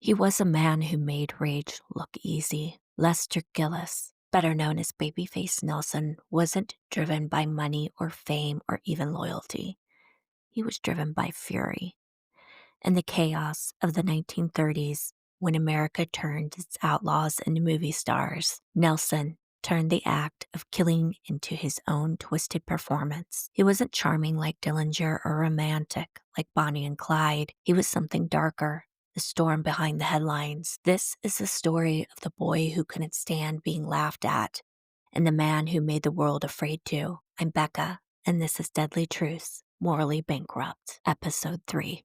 He was a man who made rage look easy. Lester Gillis, better known as Babyface Nelson, wasn't driven by money or fame or even loyalty. He was driven by fury. In the chaos of the 1930s, when America turned its outlaws into movie stars, Nelson turned the act of killing into his own twisted performance. He wasn't charming like Dillinger or romantic like Bonnie and Clyde. He was something darker, the storm behind the headlines. This is the story of the boy who couldn't stand being laughed at and the man who made the world afraid to. I'm Becca, and this is Deadly Truths, Morally Bankrupt, Episode 3.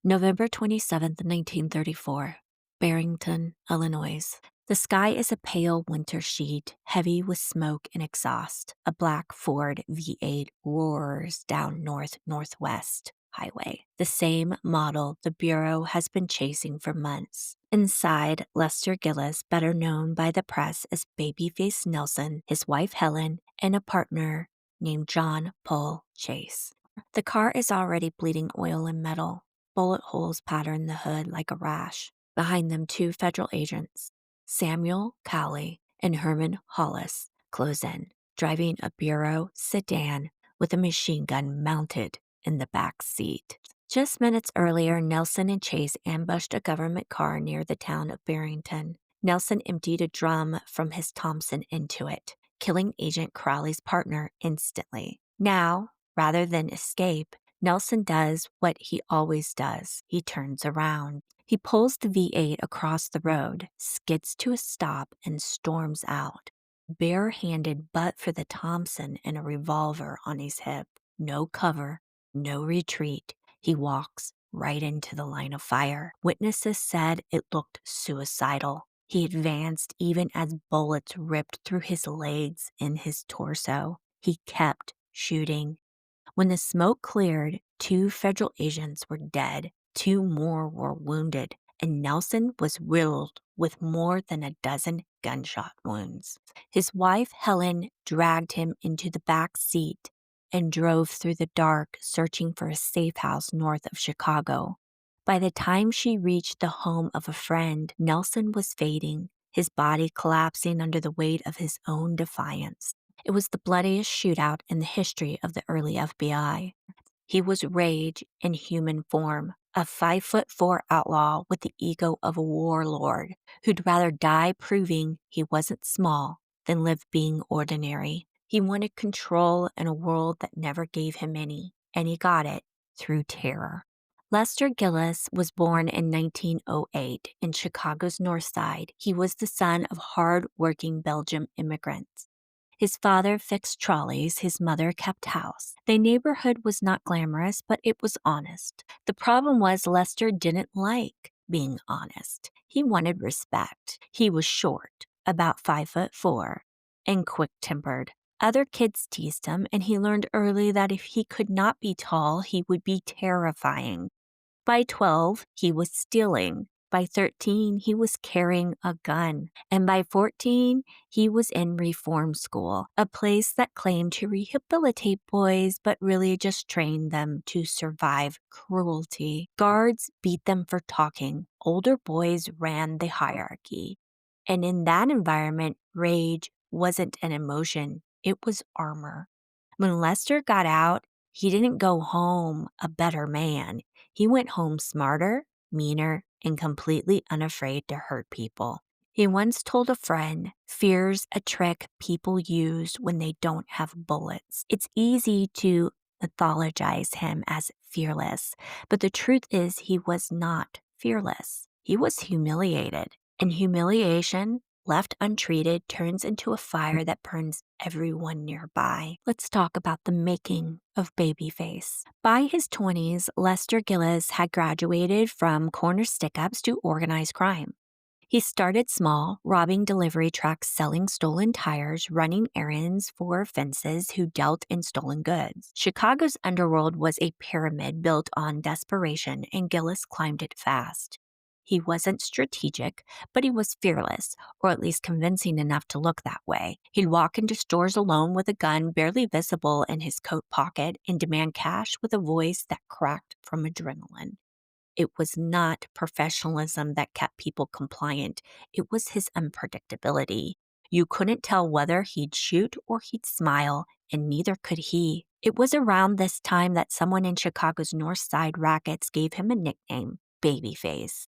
November 27th, 1934, Barrington, Illinois. The sky is a pale winter sheet, heavy with smoke and exhaust. A black Ford V8 roars down northwest highway, the same model the Bureau has been chasing for months. Inside, Lester Gillis, better known by the press as Babyface Nelson, his wife Helen, and a partner named John Paul Chase. The car is already bleeding oil and metal. Bullet holes pattern the hood like a rash. Behind them, 2 federal agents, Samuel Cowley and Herman Hollis, close in, driving a Bureau sedan with a machine gun mounted in the back seat. Just minutes earlier, Nelson and Chase ambushed a government car near the town of Barrington. Nelson emptied a drum from his Thompson into it, killing Agent Crowley's partner instantly. Now, rather than escape, Nelson does what he always does. He turns around. He pulls the V8 across the road, skids to a stop, and storms out, barehanded but for the Thompson and a revolver on his hip. No cover, no retreat. He walks right into the line of fire. Witnesses said it looked suicidal. He advanced even as bullets ripped through his legs and his torso. He kept shooting. When the smoke cleared, 2 federal agents were dead, 2 more were wounded, and Nelson was riddled with more than a dozen gunshot wounds. His wife, Helen, dragged him into the back seat and drove through the dark, searching for a safe house north of Chicago. By the time she reached the home of a friend, Nelson was fading, his body collapsing under the weight of his own defiance. It was the bloodiest shootout in the history of the early FBI. He was rage in human form, a 5'4" outlaw with the ego of a warlord who'd rather die proving he wasn't small than live being ordinary. He wanted control in a world that never gave him any, and he got it through terror. Lester Gillis was born in 1908 in Chicago's North Side. He was the son of hard-working Belgian immigrants. His father fixed trolleys, his mother kept house. The neighborhood was not glamorous, but it was honest. The problem was Lester didn't like being honest. He wanted respect. He was short, about 5'4", and quick-tempered. Other kids teased him, and he learned early that if he could not be tall, he would be terrifying. By 12, he was stealing. By 13, he was carrying a gun. And by 14, he was in reform school, a place that claimed to rehabilitate boys but really just trained them to survive cruelty. Guards beat them for talking. Older boys ran the hierarchy. And in that environment, rage wasn't an emotion. It was armor. When Lester got out, he didn't go home a better man. He went home smarter, meaner, and completely unafraid to hurt people. He once told a friend, "Fear's a trick people use when they don't have bullets." It's easy to mythologize him as fearless, but the truth is he was not fearless. He was humiliated, and humiliation, left untreated, turns into a fire that burns everyone nearby. Let's talk about the making of Babyface. By his 20s, Lester Gillis had graduated from corner stick-ups to organized crime. He started small, robbing delivery trucks, selling stolen tires, running errands for fences who dealt in stolen goods. Chicago's underworld was a pyramid built on desperation, and Gillis climbed it fast. He wasn't strategic, but he was fearless, or at least convincing enough to look that way. He'd walk into stores alone with a gun barely visible in his coat pocket and demand cash with a voice that cracked from adrenaline. It was not professionalism that kept people compliant. It was his unpredictability. You couldn't tell whether he'd shoot or he'd smile, and neither could he. It was around this time that someone in Chicago's North Side rackets gave him a nickname, Babyface.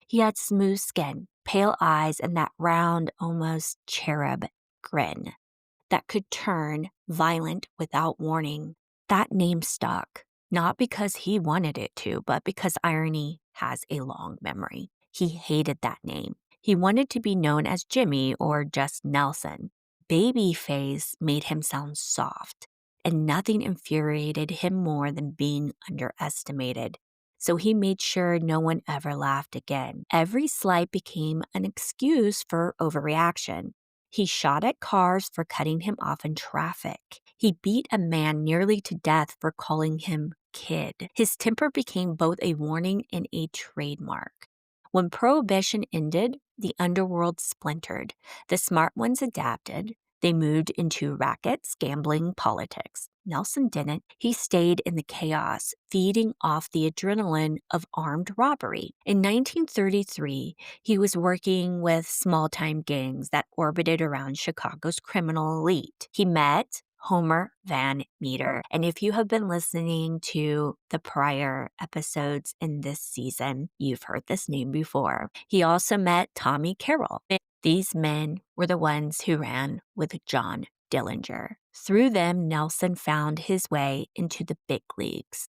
He had smooth skin, pale eyes, and that round, almost cherub grin that could turn violent without warning. That name stuck, not because he wanted it to, but because irony has a long memory. He hated that name. He wanted to be known as Jimmy or just Nelson. Babyface made him sound soft, and nothing infuriated him more than being underestimated. So he made sure no one ever laughed again. Every slight became an excuse for overreaction. He shot at cars for cutting him off in traffic. He beat a man nearly to death for calling him kid. His temper became both a warning and a trademark. When Prohibition ended, the underworld splintered. The smart ones adapted. They moved into rackets, gambling, politics. Nelson didn't. He stayed in the chaos, feeding off the adrenaline of armed robbery. In 1933, he was working with small-time gangs that orbited around Chicago's criminal elite. He met Homer Van Meter. And if you have been listening to the prior episodes in this season, you've heard this name before. He also met Tommy Carroll. These men were the ones who ran with John Dillinger. Through them, Nelson found his way into the big leagues.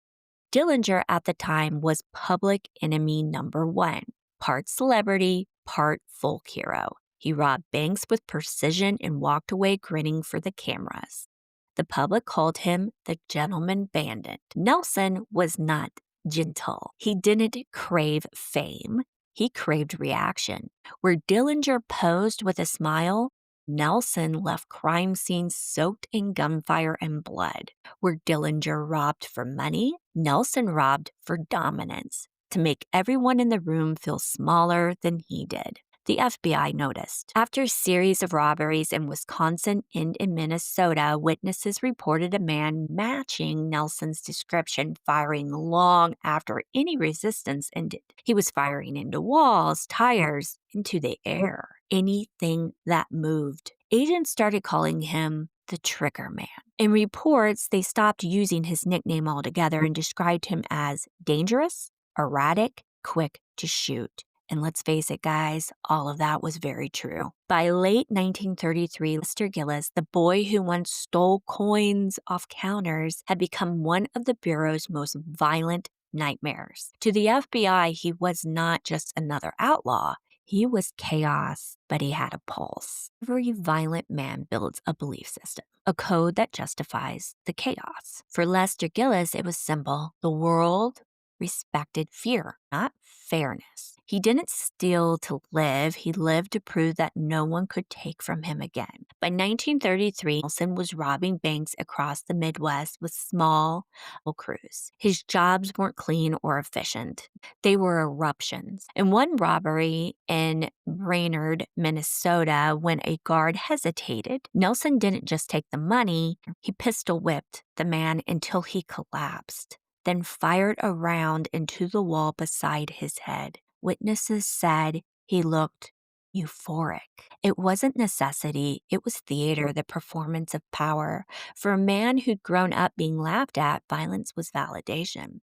Dillinger at the time was public enemy number one, part celebrity, part folk hero. He robbed banks with precision and walked away grinning for the cameras. The public called him the gentleman bandit. Nelson was not gentle. He didn't crave fame. He craved reaction. Where Dillinger posed with a smile, Nelson left crime scenes soaked in gunfire and blood. Where Dillinger robbed for money, Nelson robbed for dominance, to make everyone in the room feel smaller than he did. The FBI noticed. After a series of robberies in Wisconsin and in Minnesota, witnesses reported a man matching Nelson's description firing long after any resistance ended. He was firing into walls, tires, into the air, anything that moved. Agents started calling him the Trigger Man. In reports, they stopped using his nickname altogether and described him as dangerous, erratic, quick to shoot. And let's face it, guys, all of that was very true. By late 1933, Lester Gillis, the boy who once stole coins off counters, had become one of the Bureau's most violent nightmares. To the FBI, he was not just another outlaw. He was chaos, but he had a pulse. Every violent man builds a belief system, a code that justifies the chaos. For Lester Gillis, it was simple. The world respected fear, not fairness. He didn't steal to live. He lived to prove that no one could take from him again. By 1933, Nelson was robbing banks across the Midwest with small crews. His jobs weren't clean or efficient. They were eruptions. In one robbery in Brainerd, Minnesota, when a guard hesitated, Nelson didn't just take the money, he pistol whipped the man until he collapsed, then fired a round into the wall beside his head. Witnesses said he looked euphoric. It wasn't necessity, it was theater, the performance of power. For a man who'd grown up being laughed at, violence was validation.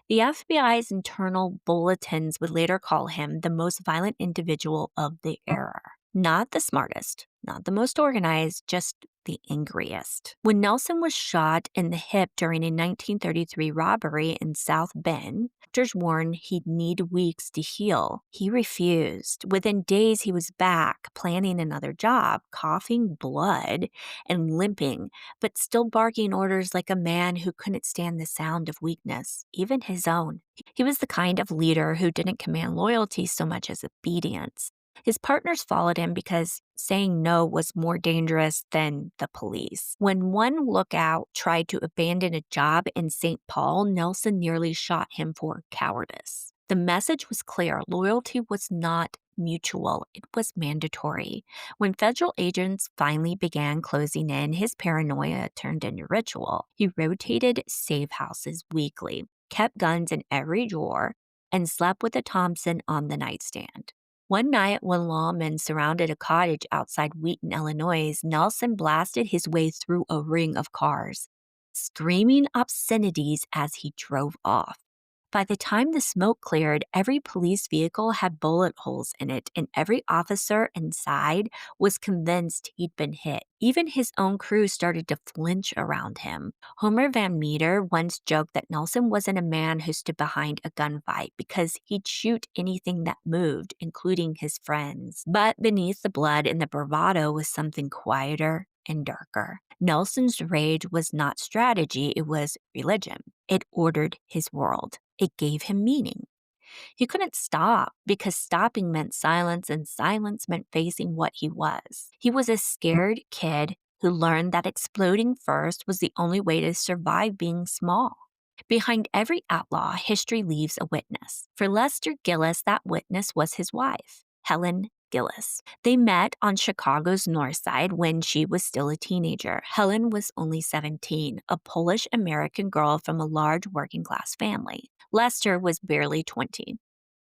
The FBI's internal bulletins would later call him the most violent individual of the era. Not the smartest, not the most organized, just the angriest. When Nelson was shot in the hip during a 1933 robbery in South Bend, doctors warned he'd need weeks to heal. He refused. Within days, he was back, planning another job, coughing blood and limping, but still barking orders like a man who couldn't stand the sound of weakness, even his own. He was the kind of leader who didn't command loyalty so much as obedience. His partners followed him because saying no was more dangerous than the police. When one lookout tried to abandon a job in St. Paul, Nelson nearly shot him for cowardice. The message was clear. Loyalty was not mutual. It was mandatory. When federal agents finally began closing in, his paranoia turned into ritual. He rotated safe houses weekly, kept guns in every drawer, and slept with a Thompson on the nightstand. One night, when lawmen surrounded a cottage outside Wheaton, Illinois, Nelson blasted his way through a ring of cars, screaming obscenities as he drove off. By the time the smoke cleared, every police vehicle had bullet holes in it, and every officer inside was convinced he'd been hit. Even his own crew started to flinch around him. Homer Van Meter once joked that Nelson wasn't a man who stood behind a gunfight because he'd shoot anything that moved, including his friends. But beneath the blood and the bravado was something quieter and darker. Nelson's rage was not strategy, it was religion. It ordered his world. It gave him meaning. He couldn't stop because stopping meant silence, and silence meant facing what he was. He was a scared kid who learned that exploding first was the only way to survive being small. Behind every outlaw, history leaves a witness. For Lester Gillis, that witness was his wife, Helen Gillis. They met on Chicago's North Side when she was still a teenager. Helen was only 17, a Polish-American girl from a large working-class family. Lester was barely 20,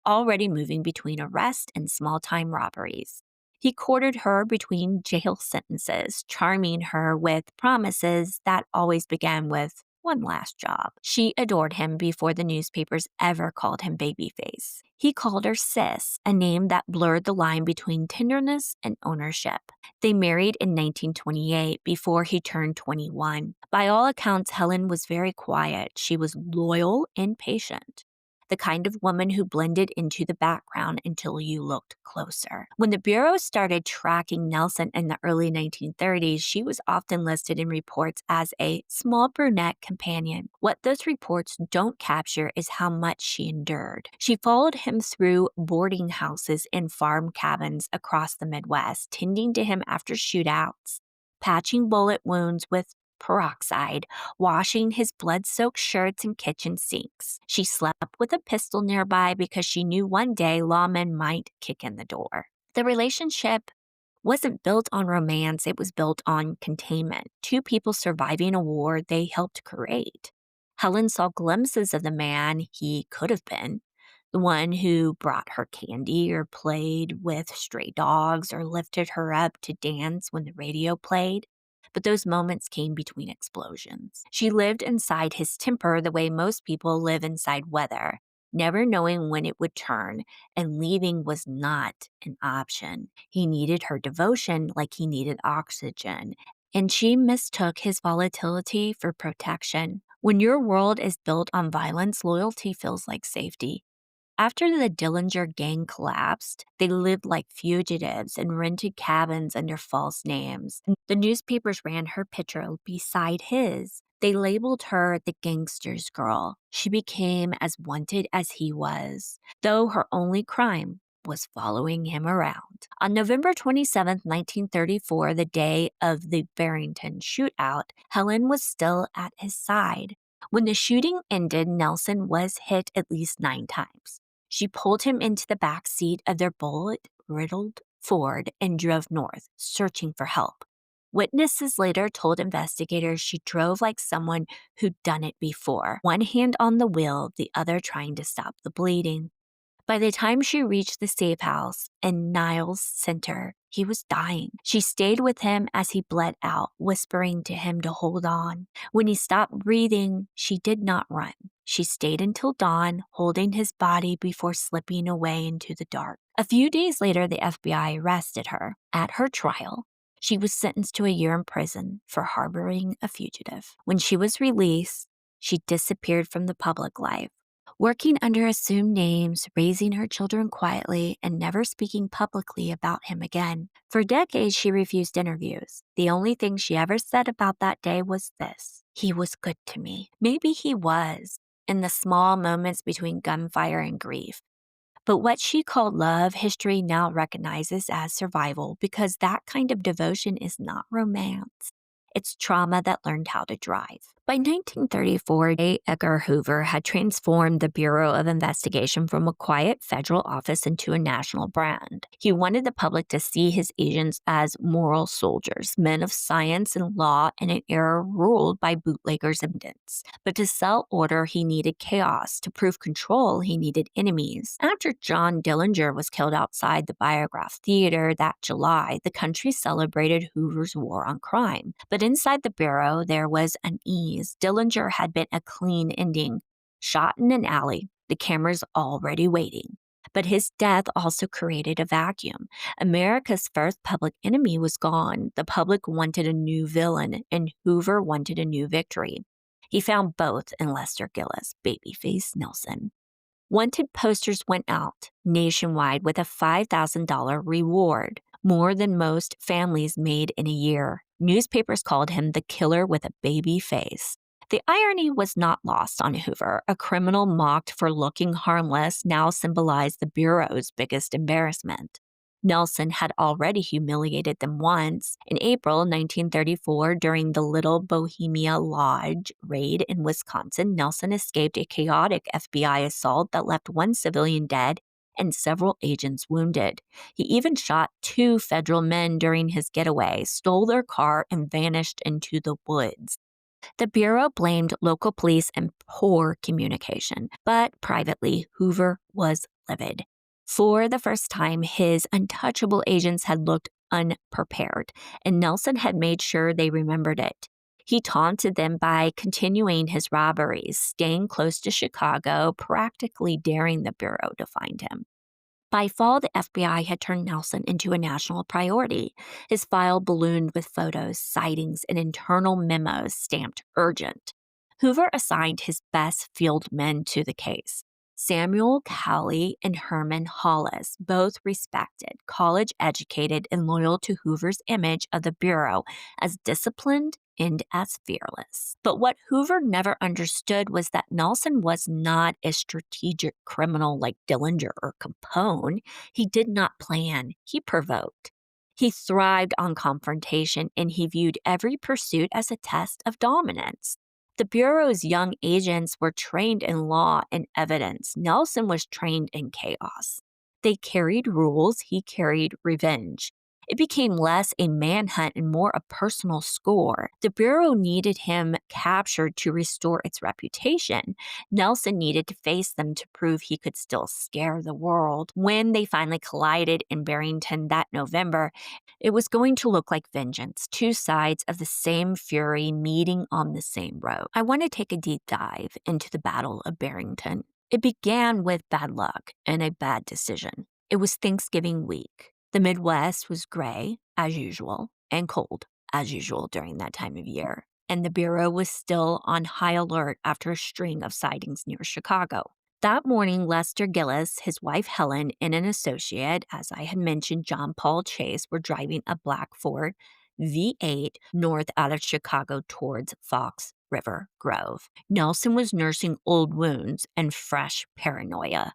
already moving between arrest and small-time robberies. He courted her between jail sentences, charming her with promises that always began with one last job. She adored him before the newspapers ever called him babyface. He called her Sis, a name that blurred the line between tenderness and ownership. They married in 1928 before he turned 21. By all accounts, Helen was very quiet. She was loyal and patient, the kind of woman who blended into the background until you looked closer. When the Bureau started tracking Nelson in the early 1930s, she was often listed in reports as a small brunette companion. What those reports don't capture is how much she endured. She followed him through boarding houses and farm cabins across the Midwest, tending to him after shootouts, patching bullet wounds with peroxide, washing his blood-soaked shirts in kitchen sinks. She slept with a pistol nearby because she knew one day lawmen might kick in the door. The relationship wasn't built on romance, it was built on containment. Two people surviving a war they helped create. Helen saw glimpses of the man he could have been, the one who brought her candy or played with stray dogs or lifted her up to dance when the radio played. But those moments came between explosions. She lived inside his temper the way most people live inside weather, never knowing when it would turn, and leaving was not an option. He needed her devotion like he needed oxygen, and she mistook his volatility for protection. When your world is built on violence, loyalty feels like safety. After the Dillinger gang collapsed, they lived like fugitives and rented cabins under false names. The newspapers ran her picture beside his. They labeled her the gangster's girl. She became as wanted as he was, though her only crime was following him around. On November 27, 1934, the day of the Barrington shootout, Helen was still at his side. When the shooting ended, Nelson was hit at least 9 times. She pulled him into the back seat of their bullet-riddled Ford and drove north, searching for help. Witnesses later told investigators she drove like someone who'd done it before, one hand on the wheel, the other trying to stop the bleeding. By the time she reached the safe house in Niles Center, he was dying. She stayed with him as he bled out, whispering to him to hold on. When he stopped breathing, she did not run. She stayed until dawn, holding his body before slipping away into the dark. A few days later, the FBI arrested her. At her trial, she was sentenced to a year in prison for harboring a fugitive. When she was released, she disappeared from the public life, working under assumed names, raising her children quietly, and never speaking publicly about him again. For decades, she refused interviews. The only thing she ever said about that day was this: "He was good to me." Maybe he was, in the small moments between gunfire and grief. But what she called love, history now recognizes as survival, because that kind of devotion is not romance. It's trauma that learned how to drive. By 1934, J. Edgar Hoover had transformed the Bureau of Investigation from a quiet federal office into a national brand. He wanted the public to see his agents as moral soldiers, men of science and law in an era ruled by bootleggers and bandits. But to sell order, he needed chaos. To prove control, he needed enemies. After John Dillinger was killed outside the Biograph Theater that July, the country celebrated Hoover's war on crime. But inside the Bureau, there was unease. Dillinger had been a clean ending. Shot in an alley, the cameras already waiting. But his death also created a vacuum. America's first public enemy was gone. The public wanted a new villain, and Hoover wanted a new victory. He found both in Lester Gillis, Babyface Nelson. Wanted posters went out nationwide with a $5,000 reward, more than most families made in a year. Newspapers called him the killer with a baby face. The irony was not lost on Hoover. A criminal mocked for looking harmless now symbolized the Bureau's biggest embarrassment. Nelson had already humiliated them once. In April 1934, during the Little Bohemia Lodge raid in Wisconsin, Nelson escaped a chaotic FBI assault that left one civilian dead and several agents wounded. He even shot 2 federal men during his getaway, stole their car, and vanished into the woods. The Bureau blamed local police and poor communication, but privately, Hoover was livid. For the first time, his untouchable agents had looked unprepared, and Nelson had made sure they remembered it. He taunted them by continuing his robberies, staying close to Chicago, practically daring the Bureau to find him. By fall, the FBI had turned Nelson into a national priority. His file ballooned with photos, sightings, and internal memos stamped urgent. Hoover assigned his best field men to the case. Samuel Cowley and Herman Hollis, both respected, college-educated, and loyal to Hoover's image of the Bureau as disciplined and as fearless. But what Hoover never understood was that Nelson was not a strategic criminal like Dillinger or Capone. He did not plan. He provoked. He thrived on confrontation, and he viewed every pursuit as a test of dominance. The Bureau's young agents were trained in law and evidence. Nelson was trained in chaos. They carried rules, he carried revenge. It became less a manhunt and more a personal score. The Bureau needed him captured to restore its reputation. Nelson needed to face them to prove he could still scare the world. When they finally collided in Barrington that November, it was going to look like vengeance, 2 sides of the same fury meeting on the same road. I want to take a deep dive into the Battle of Barrington. It began with bad luck and a bad decision. It was Thanksgiving week. The Midwest was gray, as usual, and cold, as usual during that time of year, and the Bureau was still on high alert after a string of sightings near Chicago. That morning, Lester Gillis, his wife Helen, and an associate, as I had mentioned, John Paul Chase, were driving a black Ford V8 north out of Chicago towards Fox River Grove. Nelson was nursing old wounds and fresh paranoia.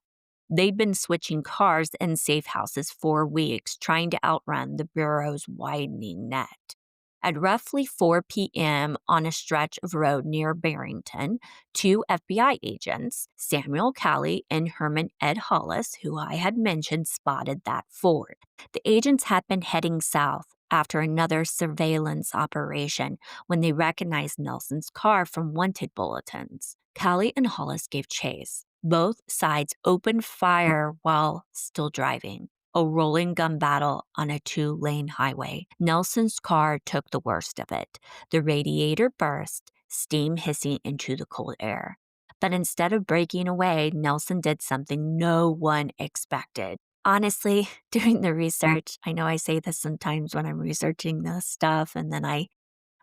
They'd been switching cars and safe houses for weeks, trying to outrun the Bureau's widening net. At roughly 4 p.m. on a stretch of road near Barrington, 2 FBI agents, Samuel Cowley and Herman Ed Hollis, who I had mentioned, spotted that Ford. The agents had been heading south after another surveillance operation when they recognized Nelson's car from wanted bulletins. Cowley and Hollis gave chase. Both sides opened fire while still driving. A rolling gun battle on a 2-lane highway. Nelson's car took the worst of it. The radiator burst, steam hissing into the cold air. But instead of breaking away, Nelson did something no one expected. Honestly, doing the research, I know I say this sometimes when I'm researching this stuff and then I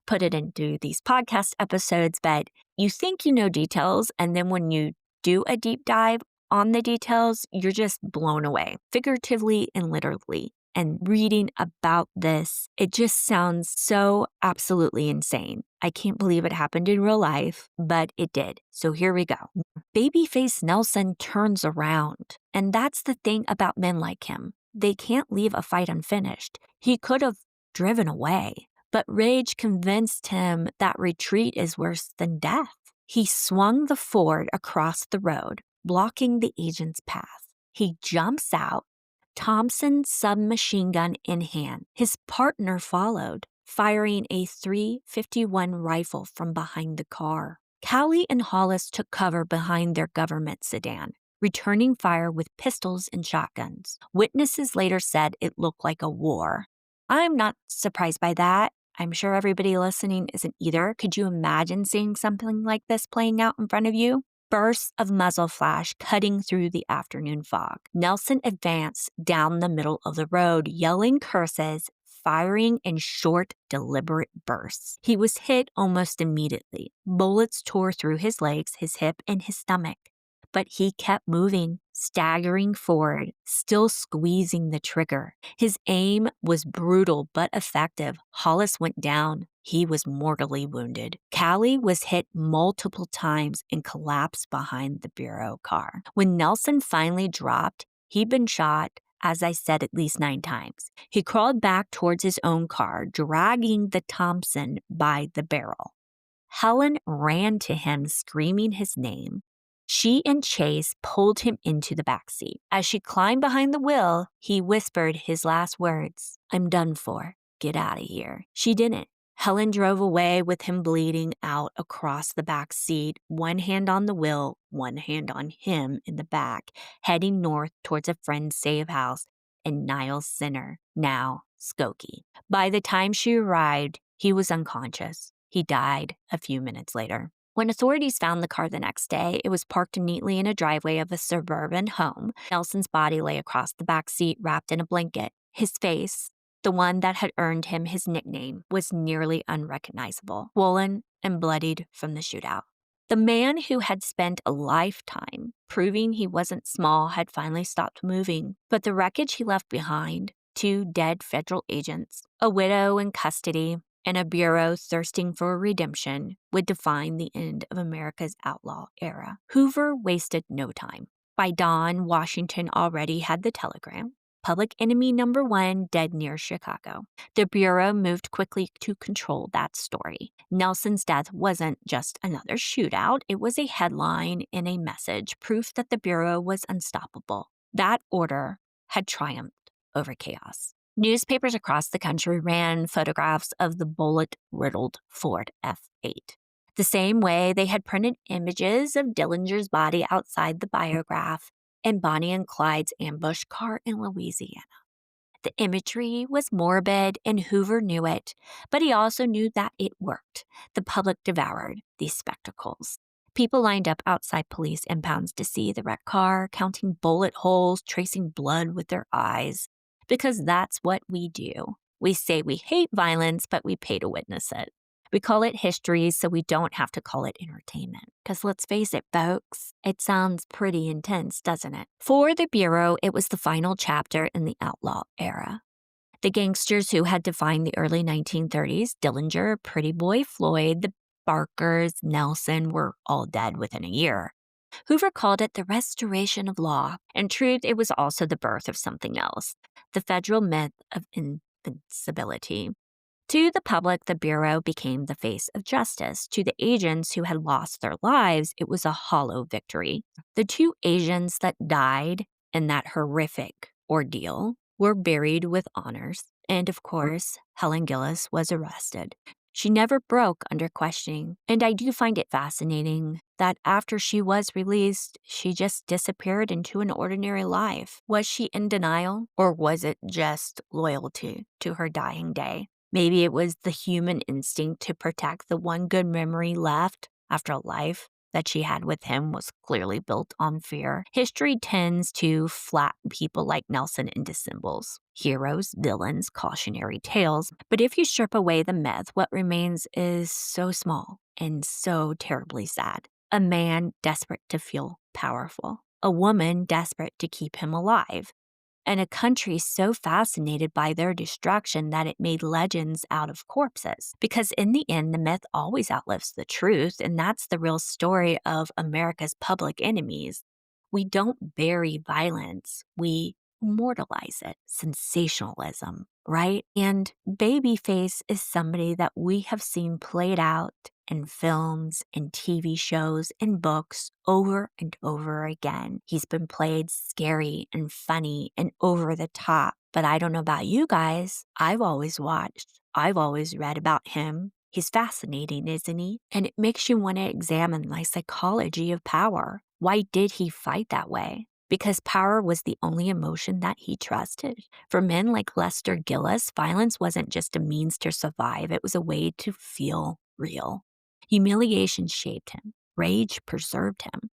put it into these podcast episodes, but you think you know details, and then when you do a deep dive on the details, you're just blown away, figuratively and literally. And reading about this, it just sounds so absolutely insane. I can't believe it happened in real life, but it did. So here we go. Babyface Nelson turns around. And that's the thing about men like him. They can't leave a fight unfinished. He could have driven away, But rage convinced him that retreat is worse than death. He swung the Ford across the road, blocking the agent's path. He jumps out, Thompson's submachine gun in hand. His partner followed, firing a .351 rifle from behind the car. Cowley and Hollis took cover behind their government sedan, returning fire with pistols and shotguns. Witnesses later said it looked like a war. I'm not surprised by that. I'm sure everybody listening isn't either. Could you imagine seeing something like this playing out in front of you? Bursts of muzzle flash cutting through the afternoon fog. Nelson advanced down the middle of the road, yelling curses, firing in short, deliberate bursts. He was hit almost immediately. Bullets tore through his legs, his hip, and his stomach. But he kept moving, staggering forward, still squeezing the trigger. His aim was brutal but effective. Hollis went down. He was mortally wounded. Cowley was hit multiple times and collapsed behind the Bureau car. When Nelson finally dropped, he'd been shot, as I said, at least 9 times. He crawled back towards his own car, dragging the Thompson by the barrel. Helen ran to him, screaming his name. She and Chase pulled him into the backseat. As she climbed behind the wheel, he whispered his last words, "I'm done for. Get out of here." She didn't. Helen drove away with him bleeding out across the back seat, one hand on the wheel, one hand on him in the back, heading north towards a friend's safe house in Niles Center, now Skokie. By the time she arrived, he was unconscious. He died a few minutes later. When authorities found the car the next day, it was parked neatly in a driveway of a suburban home. Nelson's body lay across the back seat, wrapped in a blanket. His face, the one that had earned him his nickname, was nearly unrecognizable, swollen and bloodied from the shootout. The man who had spent a lifetime proving he wasn't small had finally stopped moving, but the wreckage he left behind, 2 dead federal agents, a widow in custody, and a bureau thirsting for redemption, would define the end of America's outlaw era. Hoover wasted no time. By dawn, Washington already had the telegram. Public enemy number 1 dead near Chicago. The Bureau moved quickly to control that story. Nelson's death wasn't just another shootout. It was a headline and a message, proof that the Bureau was unstoppable. That order had triumphed over chaos. Newspapers across the country ran photographs of the bullet-riddled Ford F8. The same way they had printed images of Dillinger's body outside the biograph and Bonnie and Clyde's ambush car in Louisiana. The imagery was morbid, and Hoover knew it, but he also knew that it worked. The public devoured these spectacles. People lined up outside police impounds to see the wrecked car, counting bullet holes, tracing blood with their eyes. Because that's what we do. We say we hate violence, but we pay to witness it. We call it history so we don't have to call it entertainment. Because let's face it, folks, it sounds pretty intense, doesn't it? For the Bureau, it was the final chapter in the outlaw era. The gangsters who had defined the early 1930s, Dillinger, Pretty Boy Floyd, the Barkers, Nelson, were all dead within a year. Hoover called it the restoration of law. In truth, it was also the birth of something else, the federal myth of invincibility. To the public, the Bureau became the face of justice. To the agents who had lost their lives, it was a hollow victory. The 2 Asians that died in that horrific ordeal were buried with honors. And of course, Helen Gillis was arrested. She never broke under questioning, and I do find it fascinating that after she was released, she just disappeared into an ordinary life. Was she in denial, or was it just loyalty to her dying day? Maybe it was the human instinct to protect the one good memory left after a life that she had with him was clearly built on fear. History tends to flatten people like Nelson into symbols, heroes, villains, cautionary tales. But if you strip away the myth, what remains is so small and so terribly sad. A man desperate to feel powerful. A woman desperate to keep him alive. And a country so fascinated by their destruction that it made legends out of corpses. Because in the end, the myth always outlives the truth, and that's the real story of America's public enemies. We don't bury violence, we immortalize it. Sensationalism, right? And Babyface is somebody that we have seen played out in films, in TV shows, in books over and over again. He's been played scary and funny and over the top. But I don't know about you guys. I've always watched, I've always read about him. He's fascinating, isn't he? And it makes you want to examine the psychology of power. Why did he fight that way? Because power was the only emotion that he trusted. For men like Lester Gillis, violence wasn't just a means to survive, it was a way to feel real. Humiliation shaped him, rage preserved him.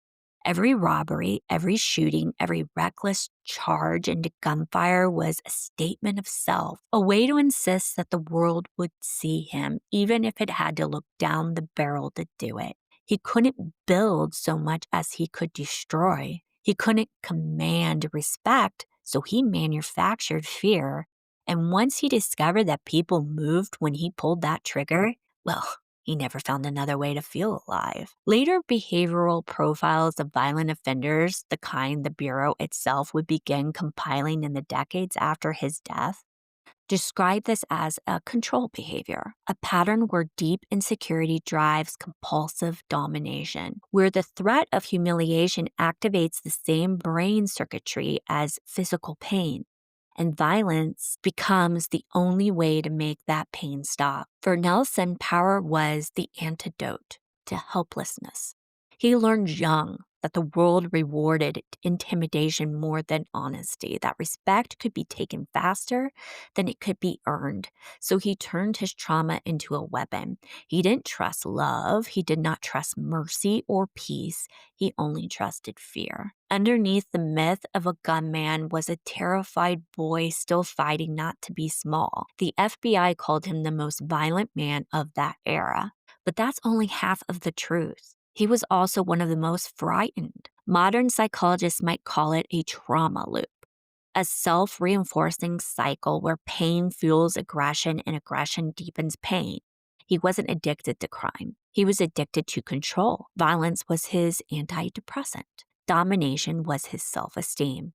Every robbery, every shooting, every reckless charge into gunfire was a statement of self, a way to insist that the world would see him, even if it had to look down the barrel to do it. He couldn't build so much as he could destroy. He couldn't command respect, so he manufactured fear. And once he discovered that people moved when he pulled that trigger, well, he never found another way to feel alive. Later behavioral profiles of violent offenders, the kind the Bureau itself would begin compiling in the decades after his death, describe this as a control behavior, a pattern where deep insecurity drives compulsive domination, where the threat of humiliation activates the same brain circuitry as physical pain. And violence becomes the only way to make that pain stop. For Nelson, power was the antidote to helplessness. He learned young that the world rewarded intimidation more than honesty, that respect could be taken faster than it could be earned. So he turned his trauma into a weapon. He didn't trust love. He did not trust mercy or peace. He only trusted fear. Underneath the myth of a gunman was a terrified boy still fighting not to be small. The FBI called him the most violent man of that era. But that's only half of the truth. He was also one of the most frightened. Modern psychologists might call it a trauma loop, a self-reinforcing cycle where pain fuels aggression and aggression deepens pain. He wasn't addicted to crime. He was addicted to control. Violence was his antidepressant. Domination was his self-esteem.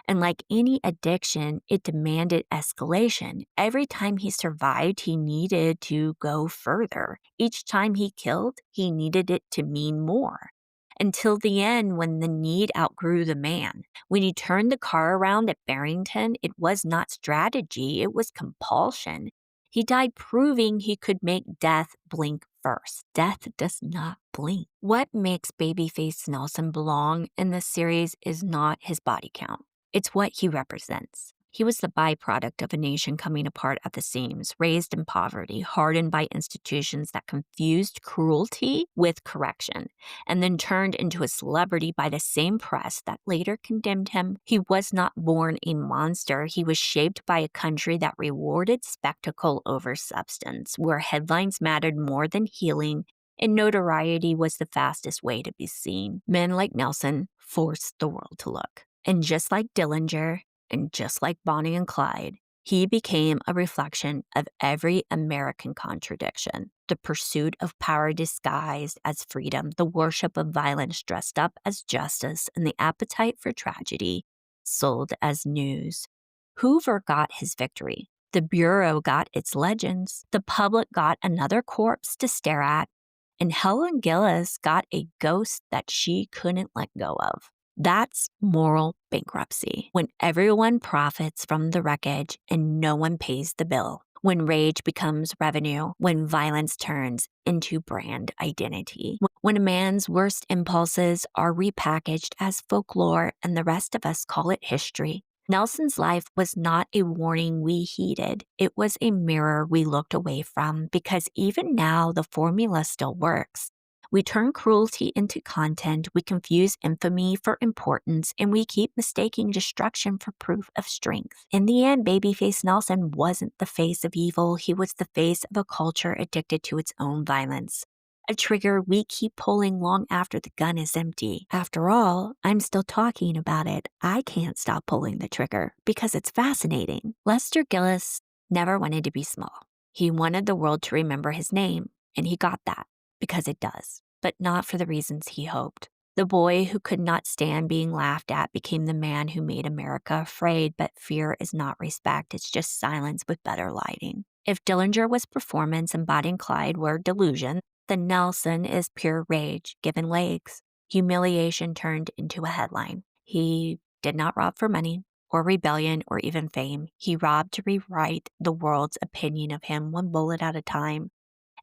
And like any addiction, it demanded escalation. Every time he survived, he needed to go further. Each time he killed, he needed it to mean more. Until the end, when the need outgrew the man. When he turned the car around at Barrington, it was not strategy, it was compulsion. He died proving he could make death blink first. Death does not blink. What makes Babyface Nelson belong in this series is not his body count. It's what he represents. He was the byproduct of a nation coming apart at the seams, raised in poverty, hardened by institutions that confused cruelty with correction, and then turned into a celebrity by the same press that later condemned him. He was not born a monster. He was shaped by a country that rewarded spectacle over substance, where headlines mattered more than healing, and notoriety was the fastest way to be seen. Men like Nelson forced the world to look. And just like Dillinger, and just like Bonnie and Clyde, he became a reflection of every American contradiction. The pursuit of power disguised as freedom, the worship of violence dressed up as justice, and the appetite for tragedy sold as news. Hoover got his victory. The Bureau got its legends. The public got another corpse to stare at. And Helen Gillis got a ghost that she couldn't let go of. That's moral bankruptcy, when everyone profits from the wreckage and no one pays the bill, when rage becomes revenue, when violence turns into brand identity, when a man's worst impulses are repackaged as folklore and the rest of us call it history. Nelson's life was not a warning we heeded. It was a mirror we looked away from, because even now the formula still works. We turn cruelty into content, we confuse infamy for importance, and we keep mistaking destruction for proof of strength. In the end, Babyface Nelson wasn't the face of evil, he was the face of a culture addicted to its own violence. A trigger we keep pulling long after the gun is empty. After all, I'm still talking about it. I can't stop pulling the trigger because it's fascinating. Lester Gillis never wanted to be small. He wanted the world to remember his name, and he got that. Because it does, but not for the reasons he hoped. The boy who could not stand being laughed at became the man who made America afraid, but fear is not respect, it's just silence with better lighting. If Dillinger was performance and Bonnie and Clyde were delusion, then Nelson is pure rage given legs. Humiliation turned into a headline. He did not rob for money or rebellion or even fame. He robbed to rewrite the world's opinion of him one bullet at a time.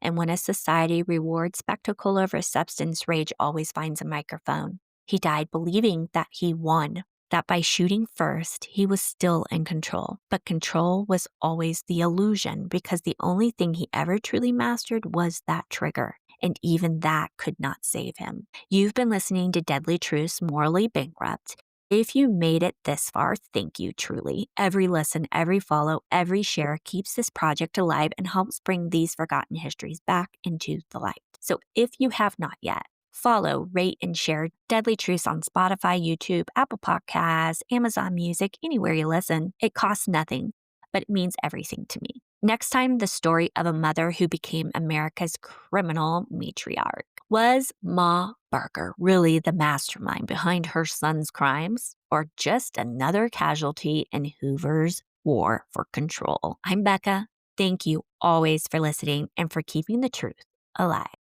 And when a society rewards spectacle over substance, rage always finds a microphone. He died believing that he won, that by shooting first, he was still in control. But control was always the illusion because the only thing he ever truly mastered was that trigger. And even that could not save him. You've been listening to Deadly Truths, Morally Bankrupt. If you made it this far, thank you truly. Every listen, every follow, every share keeps this project alive and helps bring these forgotten histories back into the light. So if you have not yet, follow, rate, and share Deadly Truths on Spotify, YouTube, Apple Podcasts, Amazon Music, anywhere you listen. It costs nothing, but it means everything to me. Next time, the story of a mother who became America's criminal matriarch. Was Ma Barker really the mastermind behind her son's crimes, or just another casualty in Hoover's war for control? I'm Becca. Thank you always for listening and for keeping the truth alive.